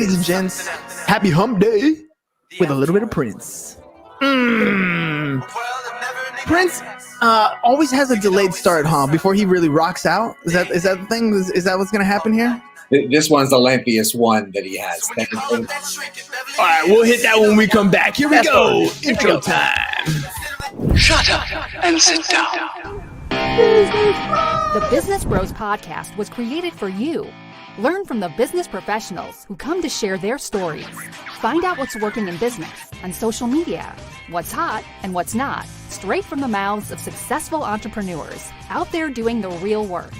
ladies and gents, happy hump day with a little bit of Prince. Prince always has a delayed start, huh? Before he really rocks out. Is that the thing? Is that what's going to happen here? This one's the lengthiest one that he has. All right, we'll hit that when we come back. Here we go. Intro time. Shut up and sit down. The Business Bros Podcast was created for you. Learn from the business professionals who come to share their stories. Find out what's working in business, on social media, what's hot and what's not, straight from the mouths of successful entrepreneurs out there doing the real work.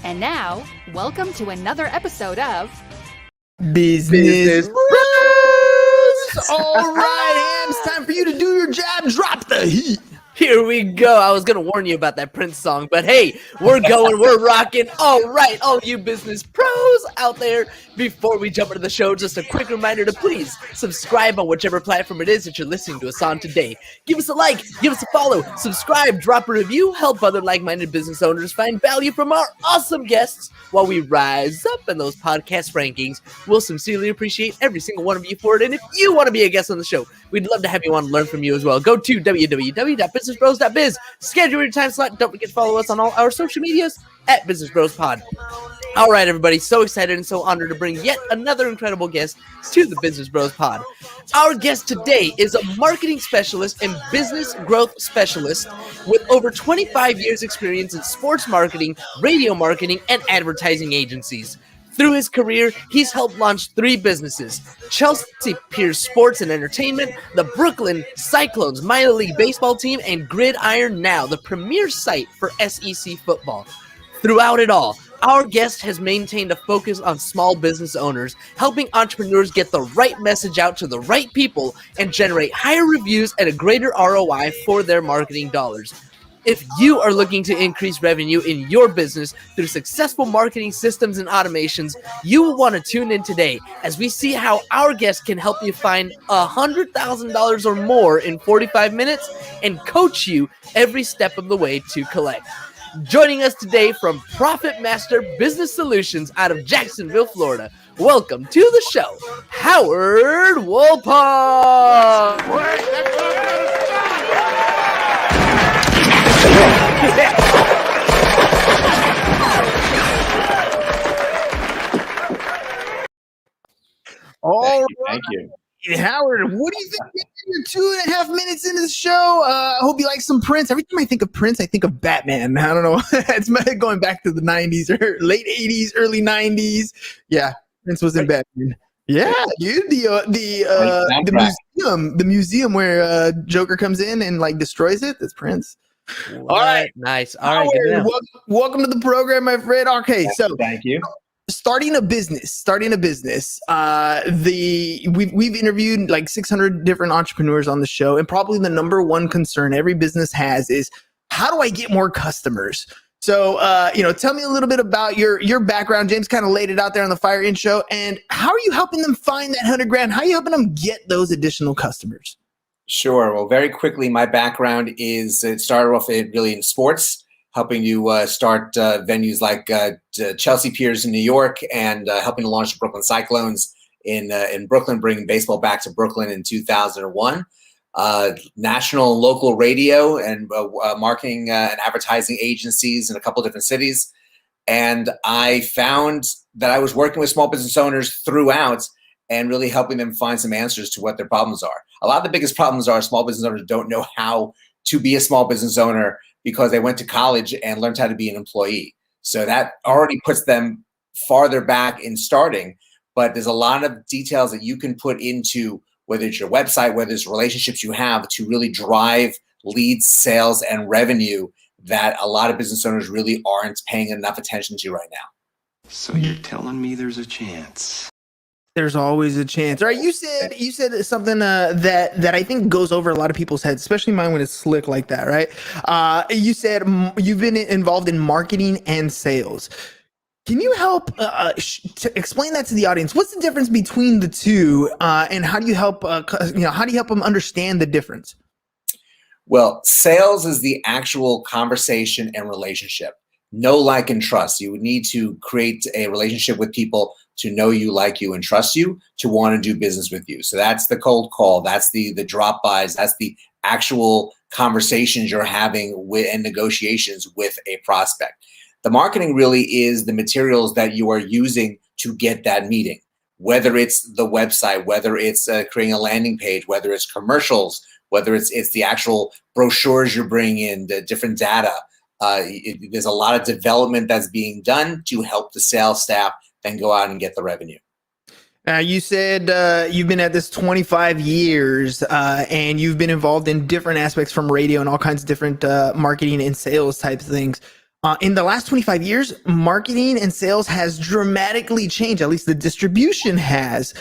And now, welcome to another episode of Business Bros. All right, Ham, it's time for you to do your job. Drop the heat. Here we go. I was going to warn you about that Prince song, but hey, we're going, we're rocking. All right, all you business pros out there, before we jump into the show, just a quick reminder to please subscribe on whichever platform it is that you're listening to us on today. Give us a like, give us a follow, subscribe, drop a review, help other like-minded business owners find value from our awesome guests while we rise up in those podcast rankings. We'll sincerely appreciate every single one of you for it, and if you want to be a guest on the show, we'd love to have you on and learn from you as well. Go to www.businessbros.biz, schedule your time slot. Don't forget to follow us on all our social medias at Business Bros Pod. All right, everybody, so excited and so honored to bring yet another incredible guest to the Business Bros Pod. Our guest today is a marketing specialist and business growth specialist with over 25 years experience in sports marketing, radio marketing, and advertising agencies. Through his career, he's helped launch 3 businesses: Chelsea Piers Sports and Entertainment, the Brooklyn Cyclones minor league baseball team, and Gridiron Now, the premier site for SEC football. Throughout it all, our guest has maintained a focus on small business owners, helping entrepreneurs get the right message out to the right people and generate higher reviews and a greater ROI for their marketing dollars. If you are looking to increase revenue in your business through successful marketing systems and automations, you will want to tune in today as we see how our guest can help you find $100,000 or more in 45 minutes and coach you every step of the way to collect. Joining us today from Profit Master Business Solutions out of Jacksonville, Florida, welcome to the show, Howard Wolpoff. All right. Thank you. Howard, what do you think? You're 2.5 minutes into the show. I hope you like some Prince. Every time I think of Prince, I think of Batman. I don't know. It's going back to the 90s or late 80s, early 90s. Yeah, Prince was in Batman. Yeah, dude. The museum where Joker comes in and like destroys it. That's Prince. All right, nice. All right, good enough. Welcome to the program, my friend. Okay, so Thank you. Starting a business. We've interviewed like 600 different entrepreneurs on the show, and probably the number one concern every business has is, how do I get more customers? So, tell me a little bit about your background. James kind of laid it out there on the Fire In show, and how are you helping them find that $100,000? How are you helping them get those additional customers? Sure. Well, very quickly, my background is, it started off really in sports, helping you start venues like Chelsea Piers in New York, and helping to launch the Brooklyn Cyclones in Brooklyn, bringing baseball back to Brooklyn in 2001. National and local radio and marketing and advertising agencies in a couple different cities. And I found that I was working with small business owners throughout and really helping them find some answers to what their problems are. A lot of the biggest problems are small business owners don't know how to be a small business owner because they went to college and learned how to be an employee. So that already puts them farther back in starting. But there's a lot of details that you can put into, whether it's your website, whether it's relationships you have, to really drive leads, sales, and revenue that a lot of business owners really aren't paying enough attention to right now. So you're telling me there's a chance? There's always a chance. All right, you said something that I think goes over a lot of people's heads, especially mine when it's slick like that, right? You said you've been involved in marketing and sales. Can you help to explain that to the audience? What's the difference between the two, and how do you help them understand the difference? Well, sales is the actual conversation and relationship. know, like, and trust. You would need to create a relationship with people to know you, like you, and trust you, to want to do business with you. So that's the cold call. That's the drop-bys. That's the actual conversations you're having with and negotiations with a prospect. The marketing really is the materials that you are using to get that meeting, whether it's the website, whether it's creating a landing page, whether it's commercials, whether it's the actual brochures you're bringing in, the different data. There's a lot of development that's being done to help the sales staff then go out and get the revenue. Now, you said you've been at this 25 years and you've been involved in different aspects from radio and all kinds of different marketing and sales type of things. In the last 25 years, marketing and sales has dramatically changed, at least the distribution has.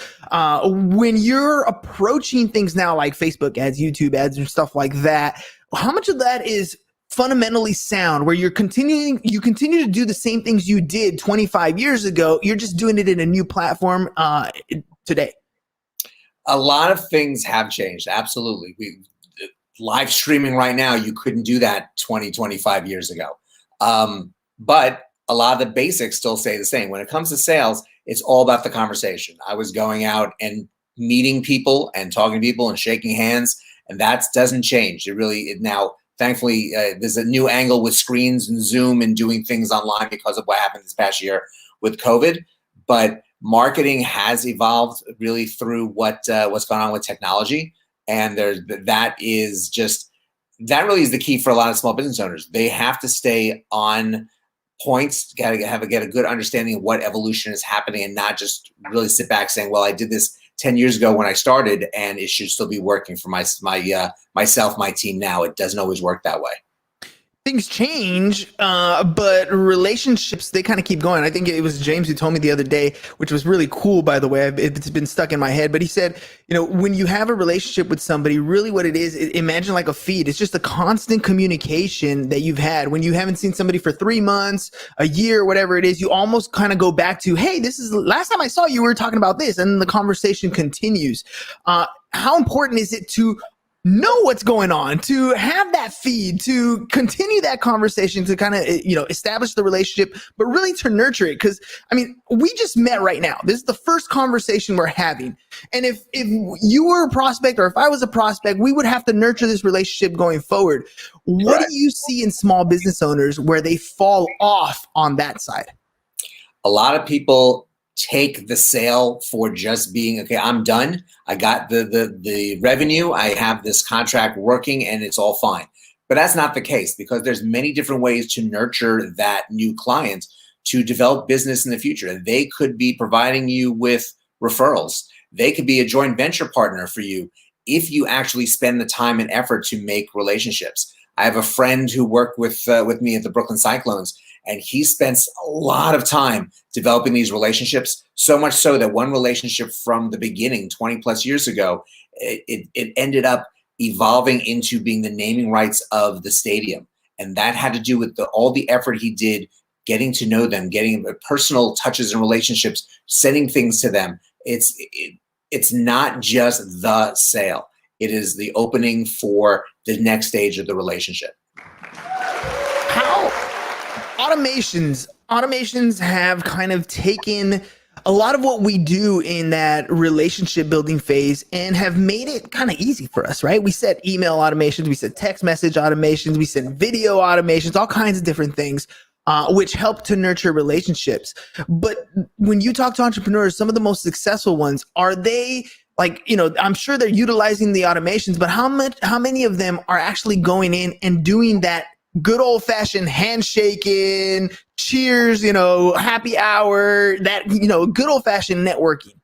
When you're approaching things now like Facebook ads, YouTube ads, and stuff like that, how much of that is fundamentally sound, where you continue to do the same things you did 25 years ago, you're just doing it in a new platform today? A lot of things have changed. Absolutely. Live streaming right now, you couldn't do that 25 years ago. But a lot of the basics still stay the same. When it comes to sales, it's all about the conversation. I was going out and meeting people and talking to people and shaking hands, and that doesn't change. Now, thankfully, there's a new angle with screens and Zoom and doing things online because of what happened this past year with COVID. But marketing has evolved really through what's going on with technology, and that really is the key for a lot of small business owners. They have to stay on points, get a good understanding of what evolution is happening, and not just really sit back saying, well, I did this 10 years ago when I started, and it should still be working for myself, my team now. It doesn't always work that way. Things change, but relationships, they kind of keep going. I think it was James who told me the other day, which was really cool, by the way. It's been stuck in my head, but he said, when you have a relationship with somebody, really what it is, imagine like a feed. It's just a constant communication that you've had. When you haven't seen somebody for 3 months, a year, whatever it is, you almost kind of go back to, hey, this is last time I saw you, we were talking about this, and the conversation continues. How important is it to know what's going on, to have that feed, to continue that conversation, to kind of, establish the relationship, but really to nurture it? Because, we just met right now. This is the first conversation we're having. And if you were a prospect, or if I was a prospect, we would have to nurture this relationship going forward. What do you see in small business owners where they fall off on that side? A lot of people take the sale for just being, okay, I'm done. I got the revenue. I have this contract working and it's all fine. But that's not the case, because there's many different ways to nurture that new client to develop business in the future. They could be providing you with referrals. They could be a joint venture partner for you if you actually spend the time and effort to make relationships. I have a friend who worked with me at the Brooklyn Cyclones, and he spends a lot of time developing these relationships, so much so that one relationship from the beginning, 20 plus years ago, it ended up evolving into being the naming rights of the stadium. And that had to do with all the effort he did, getting to know them, getting personal touches and relationships, sending things to them. It's not just the sale. It is the opening for the next stage of the relationship. Automations have kind of taken a lot of what we do in that relationship building phase and have made it kind of easy for us, right? We set email automations, we set text message automations, we set video automations, all kinds of different things, which help to nurture relationships. But when you talk to entrepreneurs, some of the most successful ones, are they like, I'm sure they're utilizing the automations, but how many of them are actually going in and doing that good old fashioned handshaking, cheers, happy hour, that, good old fashioned networking?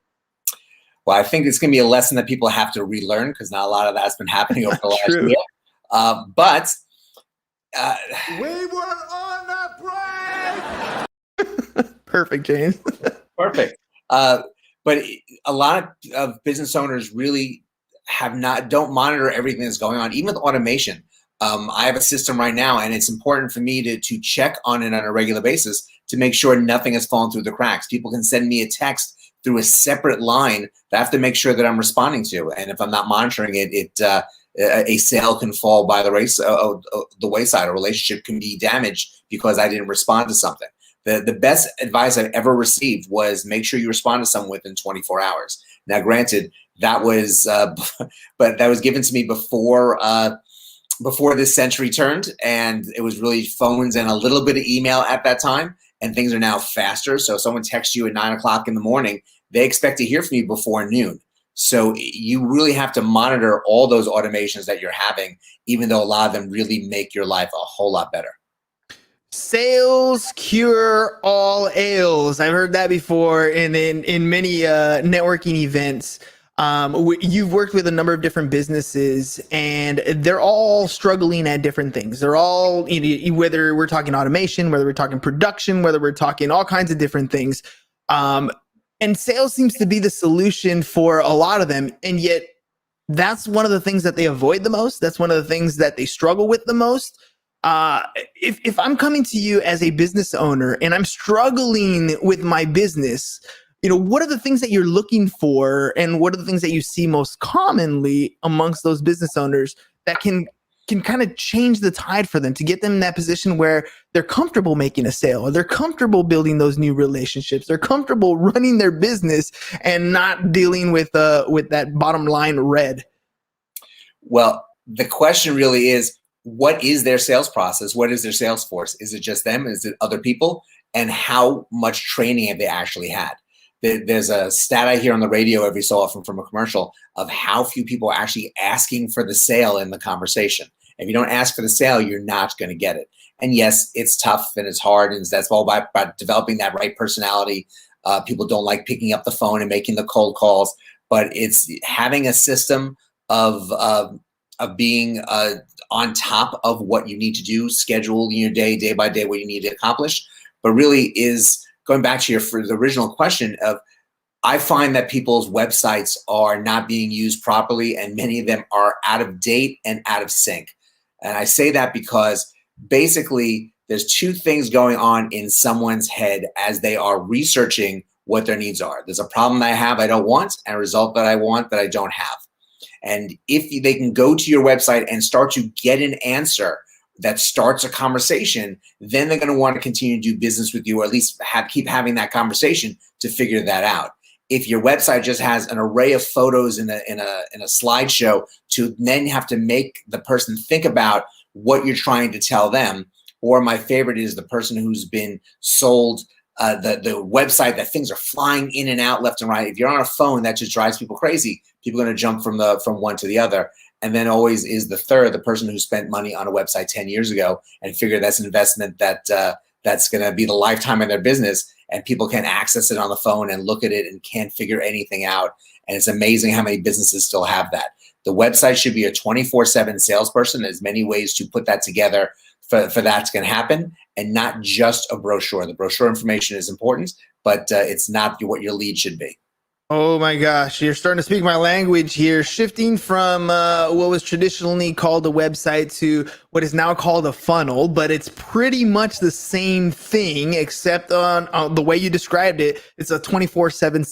Well, I think it's going to be a lesson that people have to relearn, because not a lot of that's been happening over the last year. But we were on a break. Perfect, James. Perfect. But a lot of business owners really don't monitor everything that's going on, even with automation. I have a system right now, and it's important for me to check on it on a regular basis to make sure nothing has fallen through the cracks. People can send me a text through a separate line that I have to make sure that I'm responding to. And if I'm not monitoring it, a sale can fall by the wayside. A relationship can be damaged because I didn't respond to something. The best advice I've ever received was make sure you respond to someone within 24 hours. Now, granted, that was, but that was given to me before this century turned, and it was really phones and a little bit of email at that time. And things are now faster. So if someone texts you at 9 o'clock in the morning, they expect to hear from you before noon. So you really have to monitor all those automations that you're having, even though a lot of them really make your life a whole lot better. Sales cure all ails. I've heard that before in many networking events. You've worked with a number of different businesses, and they're all struggling at different things. They're all, whether we're talking automation, whether we're talking production, whether we're talking all kinds of different things. And sales seems to be the solution for a lot of them. And yet that's one of the things that they avoid the most. That's one of the things that they struggle with the most. If I'm coming to you as a business owner and I'm struggling with my business, what are the things that you're looking for, and what are the things that you see most commonly amongst those business owners that can kind of change the tide for them to get them in that position where they're comfortable making a sale, or they're comfortable building those new relationships, they're comfortable running their business and not dealing with that bottom line red? Well, the question really is, what is their sales process? What is their sales force? Is it just them? Is it other people? And how much training have they actually had? There's a stat I hear on the radio every so often from a commercial of how few people are actually asking for the sale in the conversation. If you don't ask for the sale, you're not going to get it. And yes, it's tough and it's hard, and that's all about developing that right personality. People don't like picking up the phone and making the cold calls, but it's having a system of being on top of what you need to do, schedule your day by day, what you need to accomplish. But really is going back to the original question of, I find that people's websites are not being used properly, and many of them are out of date and out of sync. And I say that because basically there's two things going on in someone's head as they are researching what their needs are. There's a problem I have I don't want, and a result that I want that I don't have. And if they can go to your website and start to get an answer that starts a conversation, then they're going to want to continue to do business with you, or at least keep having that conversation to figure that out. If your website just has an array of photos in a slideshow to then have to make the person think about what you're trying to tell them, or my favorite is the person who's been sold the website that things are flying in and out left and right. If you're on a phone, that just drives people crazy. People are going to jump from one to the other. And then always is the third, the person who spent money on a website 10 years ago and figured that's an investment that's going to be the lifetime of their business, and people can access it on the phone and look at it and can't figure anything out. And it's amazing how many businesses still have that. The website should be a 24/7 salesperson. There's many ways to put that together for that's going to happen, and not just a brochure. The brochure information is important, but it's not what your lead should be. Oh my gosh, you're starting to speak my language here, shifting from what was traditionally called a website to what is now called a funnel, but it's pretty much the same thing, except on the way you described it, it's a 24/7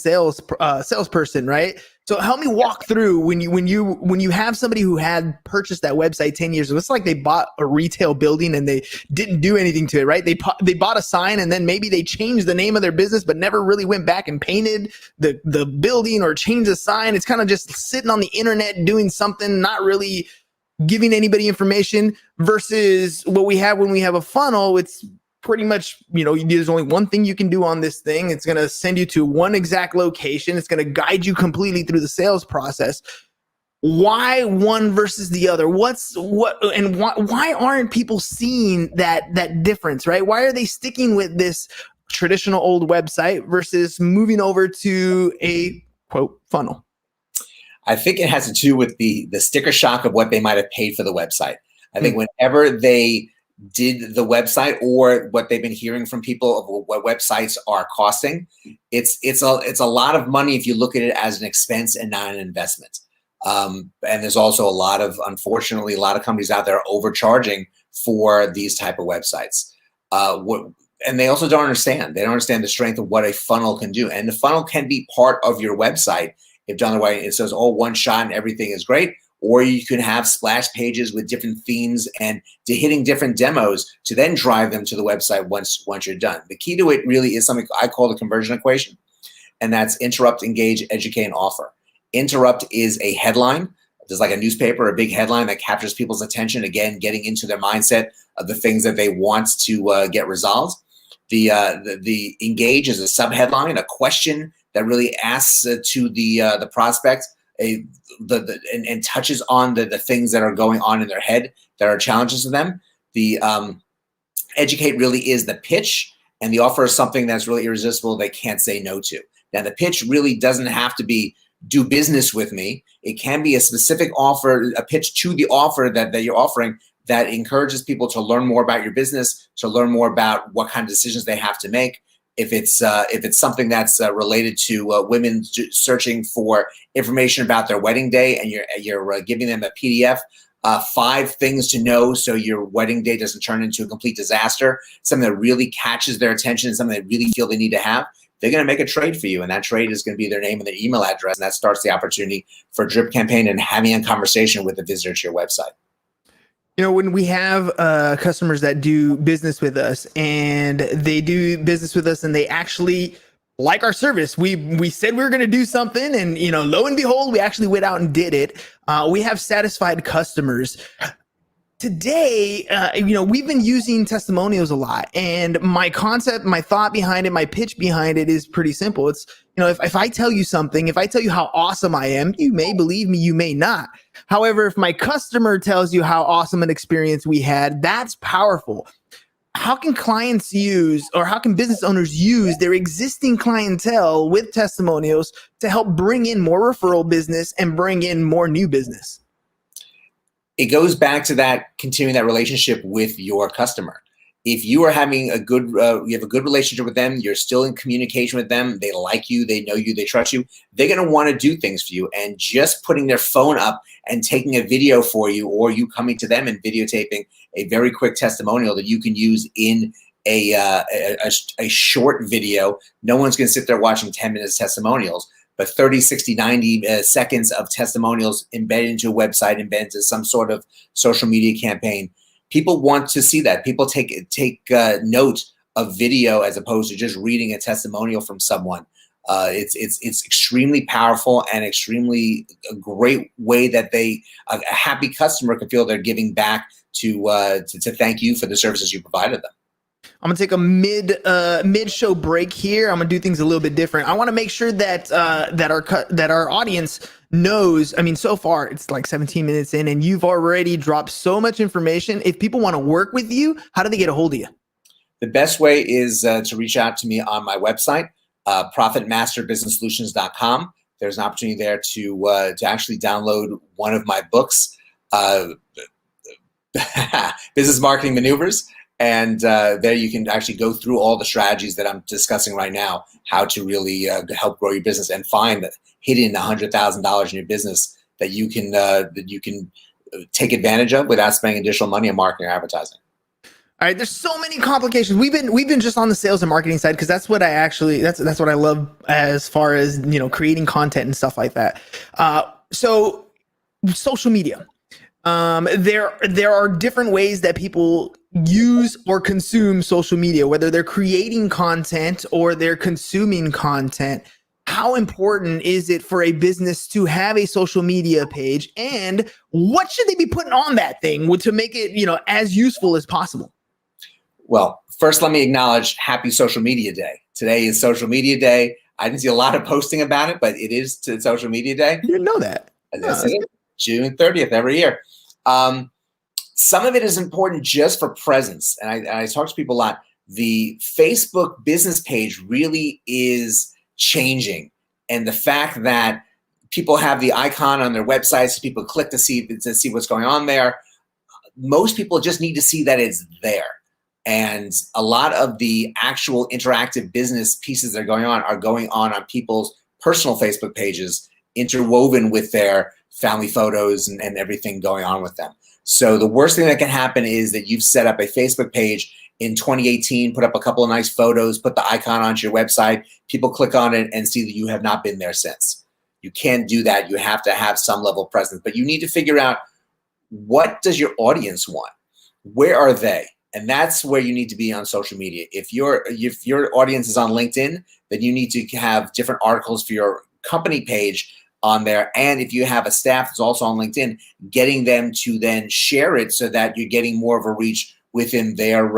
salesperson, right? So help me walk through when you have somebody who had purchased that website 10 years ago. It's like they bought a retail building and they didn't do anything to it, right? They bought a sign, and then maybe they changed the name of their business but never really went back and painted the building or changed the sign. It's kind of just sitting on the internet doing something, not really giving anybody information, versus what we have when we have a funnel. It's pretty much, there's only one thing you can do on this thing. It's going to send you to one exact location. It's going to guide you completely through the sales process. Why one versus the other? Why aren't people seeing that difference, right? Why are they sticking with this traditional old website versus moving over to a quote funnel? I think it has to do with the sticker shock of what they might have paid for the website. I think whenever they did the website, or what they've been hearing from people of what websites are costing, it's a lot of money if you look at it as an expense and not an investment. And there's also unfortunately, a lot of companies out there overcharging for these type of websites. And they also don't understand. They don't understand the strength of what a funnel can do. And the funnel can be part of your website if done the way. It says, one shot and everything is great. or you can have splash pages with different themes and hitting different demos to then drive them to the website once you're done. The key to it really is something I call the conversion equation, and that's interrupt, engage, educate, and offer. Interrupt is a headline. There's like a newspaper, a big headline that captures people's attention, again, getting into their mindset of the things that they want to get resolved. The engage is a subheadline, a question that really asks to the prospect and touches on the things that are going on in their head that are challenges to them. The educate really is the pitch, and the offer is something that's really irresistible they can't say no to. Now, the pitch really doesn't have to be do business with me. It can be a specific offer, a pitch to the offer that you're offering that encourages people to learn more about your business, to learn more about what kind of decisions they have to make. If it's something that's related to women searching for information about their wedding day, and you're giving them a PDF, 5 things to know so your wedding day doesn't turn into a complete disaster, something that really catches their attention, and something they really feel they need to have, they're going to make a trade for you, and that trade is going to be their name and their email address, and that starts the opportunity for a drip campaign and having a conversation with the visitor to your website. You know, when we have customers that do business with us, and they do business with us and they actually like our service, we said we were going to do something, and, you know, lo and behold, we actually went out and did it. We have satisfied customers. Today, you know, we've been using testimonials a lot, and my concept, my thought behind it, my pitch behind it is pretty simple. It's, you know, if I tell you something, if I tell you how awesome I am, you may believe me, you may not. However, if my customer tells you how awesome an experience we had, that's powerful. How can clients use, or how can business owners use their existing clientele with testimonials to help bring in more referral business and bring in more new business? It goes back to that, continuing that relationship with your customer. If you are having a good, you have a good relationship with them, you're still in communication with them, they like you, they know you, they trust you, they're going to want to do things for you. And just putting their phone up and taking a video for you, or you coming to them and videotaping a very quick testimonial that you can use in a short video. No one's going to sit there watching 10 minutes testimonials. But 30, 60, 90 seconds of testimonials embedded into a website, embedded into some sort of social media campaign. People want to see that. People take note of video as opposed to just reading a testimonial from someone. It's extremely powerful and extremely a great way that a happy customer can feel they're giving back to thank you for the services you provided them. I'm gonna take a mid-show break here. I'm gonna do things a little bit different. I want to make sure that our audience knows. I mean, so far it's like 17 minutes in, and you've already dropped so much information. If people want to work with you, how do they get a hold of you? The best way is to reach out to me on my website, profitmasterbusinesssolutions.com. There's an opportunity there to actually download one of my books, Business Marketing Maneuvers. And there you can actually go through all the strategies that I'm discussing right now, how to really help grow your business and find that hidden $100,000 in your business that you can take advantage of without spending additional money on marketing or advertising. All right, there's so many complications. We've been just on the sales and marketing side because that's what that's what I love as far as, you know, creating content and stuff like that. So social media. There are different ways that people use or consume social media, whether they're creating content or they're consuming content. How important is it for a business to have a social media page, and what should they be putting on that thing to make it, you know, as useful as possible? Well, first, let me acknowledge Happy Social Media Day. Today is Social Media Day. I didn't see a lot of posting about it, but it is Social Media Day. You didn't know that? Yes, it is. June 30th every year. Some of it is important just for presence. And I talk to people a lot. The Facebook business page really is changing. And the fact that people have the icon on their websites, people click to see what's going on there. Most people just need to see that it's there. And a lot of the actual interactive business pieces that are going on people's personal Facebook pages, interwoven with their family photos and everything going on with them. So the worst thing that can happen is that you've set up a Facebook page in 2018, put up a couple of nice photos, put the icon onto your website, people click on it and see that you have not been there since. You can't do that. You have to have some level of presence, but you need to figure out, what does your audience want? Where are they? And that's where you need to be on social media. If your audience is on LinkedIn, then you need to have different articles for your company page on there. And if you have a staff that's also on LinkedIn, getting them to then share it so that you're getting more of a reach within their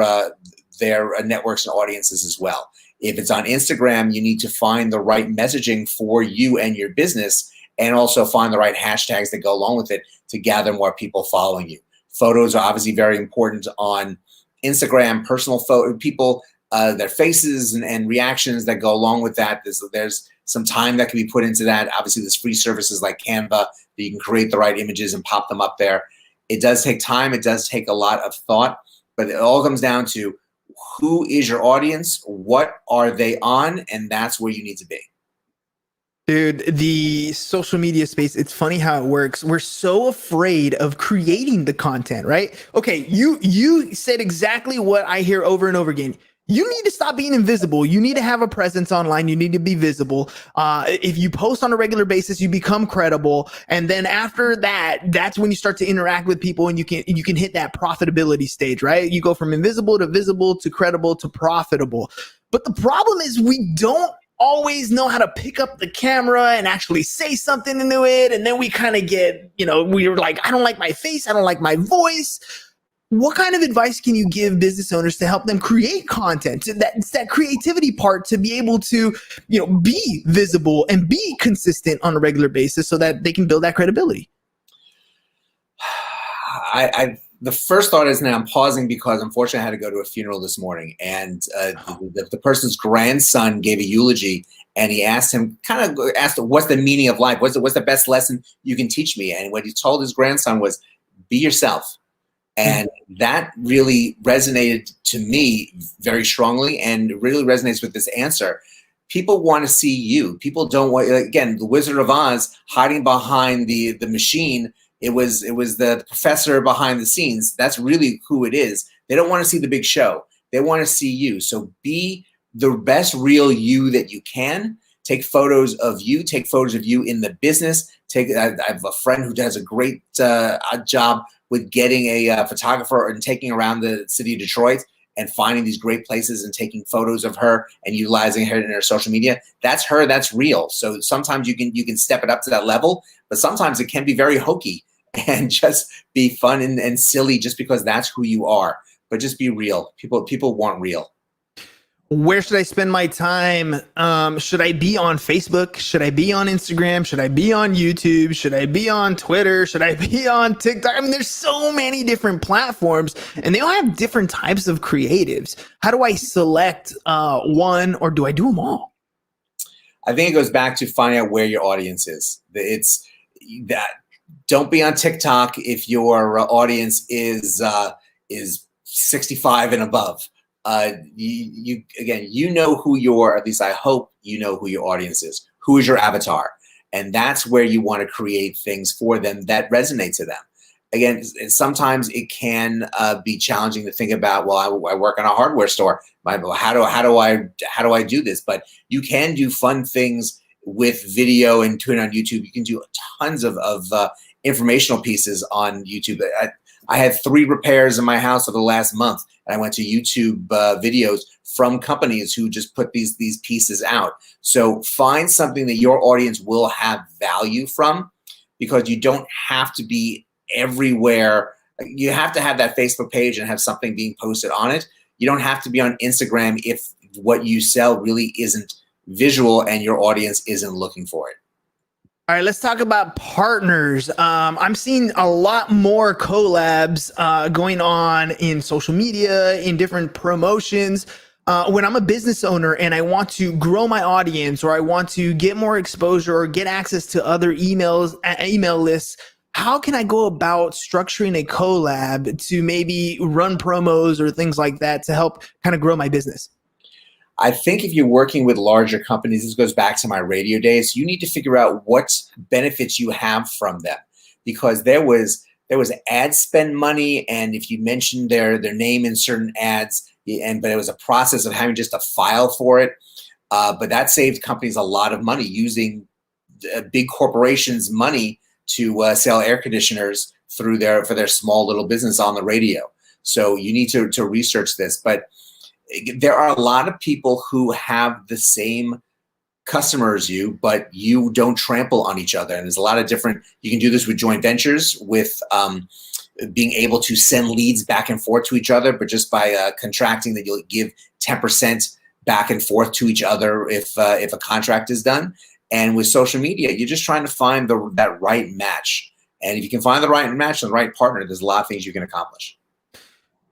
networks and audiences as well. If it's on Instagram, you need to find the right messaging for you and your business, and also find the right hashtags that go along with it to gather more people following you. Photos are obviously very important on Instagram, personal photo, people, their faces and reactions that go along with that. There's some time that can be put into that. Obviously, there's free services like Canva that you can create the right images and pop them up there. It does take time. It does take a lot of thought, but it all comes down to, who is your audience? What are they on? And that's where you need to be. Dude, the social media space, it's funny how it works. We're so afraid of creating the content, right? Okay, you said exactly what I hear over and over again. You need to stop being invisible. You need to have a presence online. You need to be visible. If you post on a regular basis, you become credible. And then after that, that's when you start to interact with people, and you can hit that profitability stage, right? You go from invisible to visible to credible to profitable. But the problem is, we don't always know how to pick up the camera and actually say something into it. And then we kind of get, we're like, I don't like my face. I don't like my voice. What kind of advice can you give business owners to help them create content? It's that creativity part, to be able to, be visible and be consistent on a regular basis so that they can build that credibility. The first thought is, now I'm pausing because unfortunately I had to go to a funeral this morning, and the person's grandson gave a eulogy, and he asked him, what's the meaning of life? What's the best lesson you can teach me? And what he told his grandson was, be yourself. And that really resonated to me very strongly, and really resonates with this answer. People want to see you. People don't want, again, the Wizard of Oz hiding behind the machine. It was the professor behind the scenes. That's really who it is. They don't want to see the big show. They want to see you. So be the best real you that you can. Take photos of you. Take photos of you in the business. I have a friend who does a great job with getting a photographer and taking around the city of Detroit and finding these great places and taking photos of her and utilizing her in her social media. That's her. That's real. So sometimes you can step it up to that level, but sometimes it can be very hokey and just be fun and silly just because that's who you are. But just be real. People want real. Where should I spend my time? Should I be on Facebook? Should I be on Instagram? Should I be on YouTube? Should I be on Twitter? Should I be on TikTok? I mean, there's so many different platforms, and they all have different types of creatives. How do I select one, or do I do them all? I think it goes back to finding out where your audience is. It's that. Don't be on TikTok if your audience is 65 and above. You know who your, at least I hope you know who your audience is. Who is your avatar? And that's where you want to create things for them that resonate to them. Again, sometimes it can be challenging to think about, well, I work in a hardware store. How do I do this? But you can do fun things with video and doing it on YouTube. You can do tons of informational pieces on YouTube. I had 3 repairs in my house over the last month, and I went to YouTube videos from companies who just put these pieces out. So find something that your audience will have value from, because you don't have to be everywhere. You have to have that Facebook page and have something being posted on it. You don't have to be on Instagram if what you sell really isn't visual and your audience isn't looking for it. All right, let's talk about partners. I'm seeing a lot more collabs going on in social media, in different promotions. When I'm a business owner and I want to grow my audience, or I want to get more exposure or get access to other email lists, how can I go about structuring a collab to maybe run promos or things like that to help kind of grow my business? I think if you're working with larger companies, this goes back to my radio days, you need to figure out what benefits you have from them, because there was ad spend money, and if you mentioned their name in certain ads, but it was a process of having just a file for it. But that saved companies a lot of money using big corporations money to sell air conditioners for their small little business on the radio. So you need to research this. But there are a lot of people who have the same customer as you, but you don't trample on each other. And there's a lot of different, you can do this with joint ventures, with being able to send leads back and forth to each other, but just by contracting that you'll give 10% back and forth to each other if a contract is done. And with social media, you're just trying to find that right match. And if you can find the right match and the right partner, there's a lot of things you can accomplish.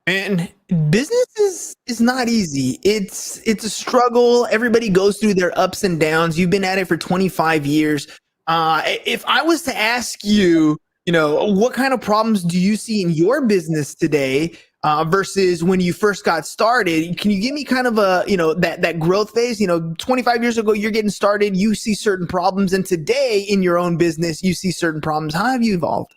And business is not easy. It's a struggle. Everybody goes through their ups and downs. You've been at it for 25 years. If I was to ask you, what kind of problems do you see in your business today versus when you first got started? Can you give me kind of a, that growth phase? 25 years ago, you're getting started, you see certain problems, and today in your own business, you see certain problems. How have you evolved?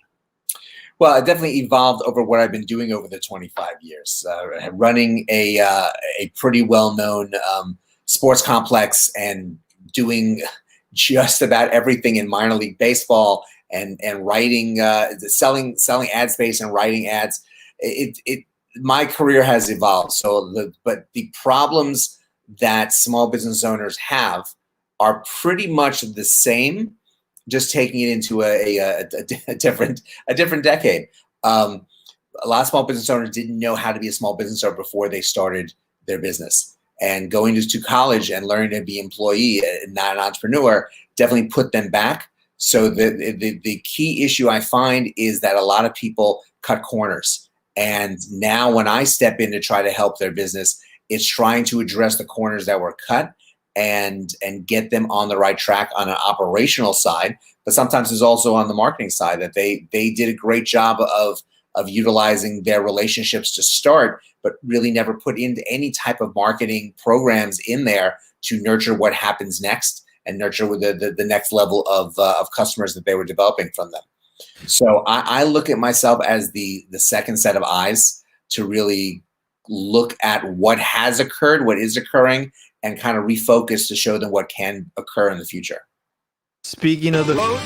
Well, I definitely evolved over what I've been doing over the 25 years, running a pretty well-known sports complex and doing just about everything in minor league baseball and writing, selling ad space and writing ads. My career has evolved. But the problems that small business owners have are pretty much the same, just taking it into a different decade. A lot of small business owners didn't know how to be a small business owner before they started their business. And going to college and learning to be an employee and not an entrepreneur definitely put them back. So the key issue I find is that a lot of people cut corners. And now when I step in to try to help their business, it's trying to address the corners that were cut and get them on the right track on an operational side. But sometimes it's also on the marketing side that they did a great job of utilizing their relationships to start, but really never put into any type of marketing programs in there to nurture what happens next and nurture the next level of customers that they were developing from them. So I look at myself as the second set of eyes to really look at what has occurred, what is occurring, and kind of refocus to show them what can occur in the future. Speaking of the roads,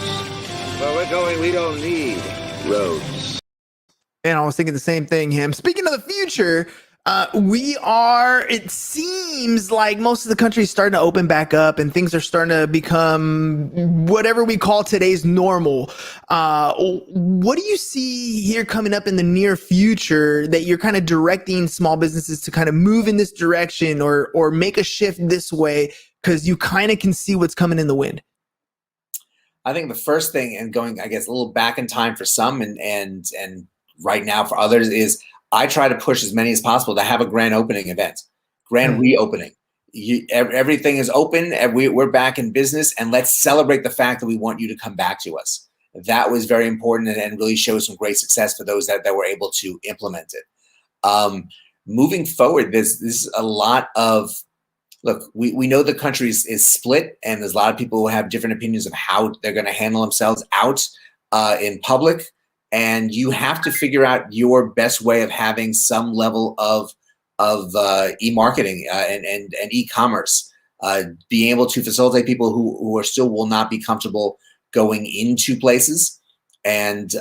where we're going, we don't need roads. And I was thinking the same thing, him. Speaking of the future, it seems like most of the country is starting to open back up and things are starting to become whatever we call today's normal. What do you see here coming up in the near future that you're kind of directing small businesses to kind of move in this direction or make a shift this way? Because you kind of can see what's coming in the wind. I think the first thing, and going, I guess, a little back in time for some and right now for others, is I try to push as many as possible to have a grand opening event, grand reopening. Everything is open and we're back in business, and let's celebrate the fact that we want you to come back to us. That was very important and really shows some great success for those that were able to implement it. Moving forward, there's a lot of, look, we know the country is split, and there's a lot of people who have different opinions of how they're going to handle themselves out in public. And you have to figure out your best way of having some level of e-marketing and e-commerce, being able to facilitate people who are still will not be comfortable going into places, and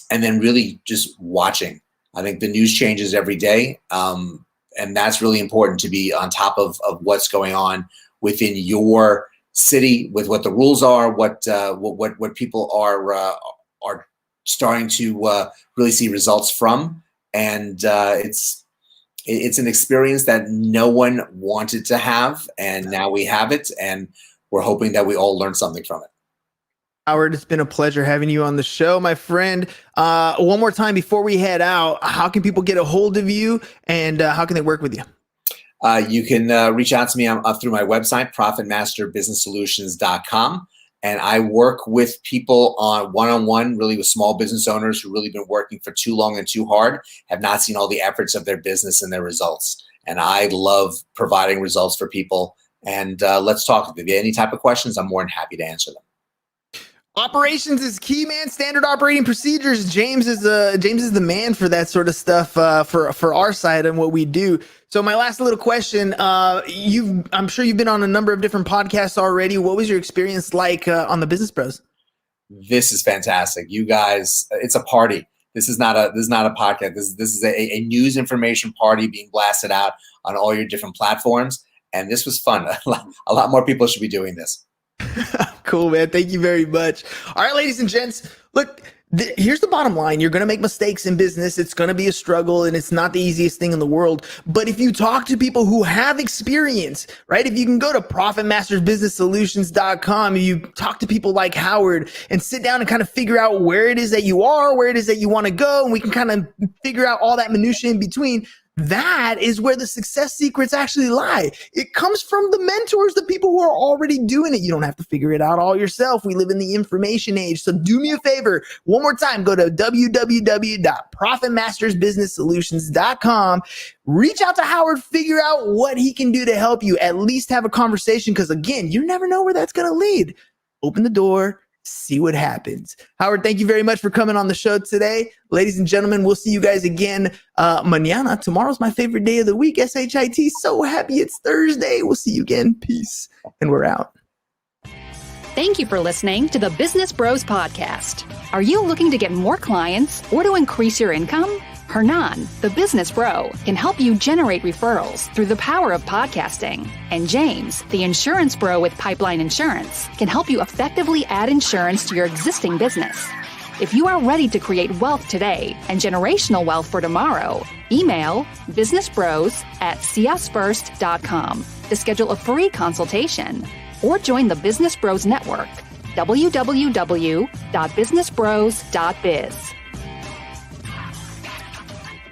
then really just watching. I think the news changes every day, and that's really important to be on top of what's going on within your city, with what the rules are, what people are starting to really see results from. And it's an experience that no one wanted to have, and now we have it, and we're hoping that we all learn something from it. Howard, it's been a pleasure having you on the show, my friend. One more time before we head out, how can people get a hold of you, and how can they work with you? You can reach out to me through my website, profitmasterbusinesssolutions.com. And I work with people on one-on-one, really with small business owners who really been working for too long and too hard, have not seen all the efforts of their business and their results. And I love providing results for people. And let's talk. If you have any type of questions, I'm more than happy to answer them. Operations is key, man. Standard operating procedures. James is the man for that sort of stuff for our side and what we do. So my last little question, I'm sure you've been on a number of different podcasts already. What was your experience like on the Business Bros? This is fantastic. You guys, it's a party. This is not a podcast. This is a news information party being blasted out on all your different platforms. And this was fun. A lot more people should be doing this. Cool, man. Thank you very much. All right, ladies and gents, look, here's the bottom line. You're going to make mistakes in business. It's going to be a struggle, and it's not the easiest thing in the world. But if you talk to people who have experience, right? If you can go to ProfitMastersBusinessSolutions.com, you talk to people like Howard and sit down and kind of figure out where it is that you are, where it is that you want to go, and we can kind of figure out all that minutia in between. That is where the success secrets actually lie. It comes from the mentors, the people who are already doing it. You don't have to figure it out all yourself. We live in the information age. So do me a favor. One more time, go to www.profitmastersbusinesssolutions.com. Reach out to Howard, figure out what he can do to help you. At least have a conversation, because again, you never know where that's going to lead. Open the door. See what happens. Howard, thank you very much for coming on the show today. Ladies and gentlemen, we'll see you guys again mañana. Tomorrow's my favorite day of the week, SHIT. So happy it's Thursday. We'll see you again. Peace. And we're out. Thank you for listening to the Business Bros Podcast. Are you looking to get more clients or to increase your income? Hernan, the business bro, can help you generate referrals through the power of podcasting. And James, the insurance bro with Pipeline Insurance, can help you effectively add insurance to your existing business. If you are ready to create wealth today and generational wealth for tomorrow, email businessbros@csfirst.com to schedule a free consultation, or join the Business Bros Network, www.businessbros.biz.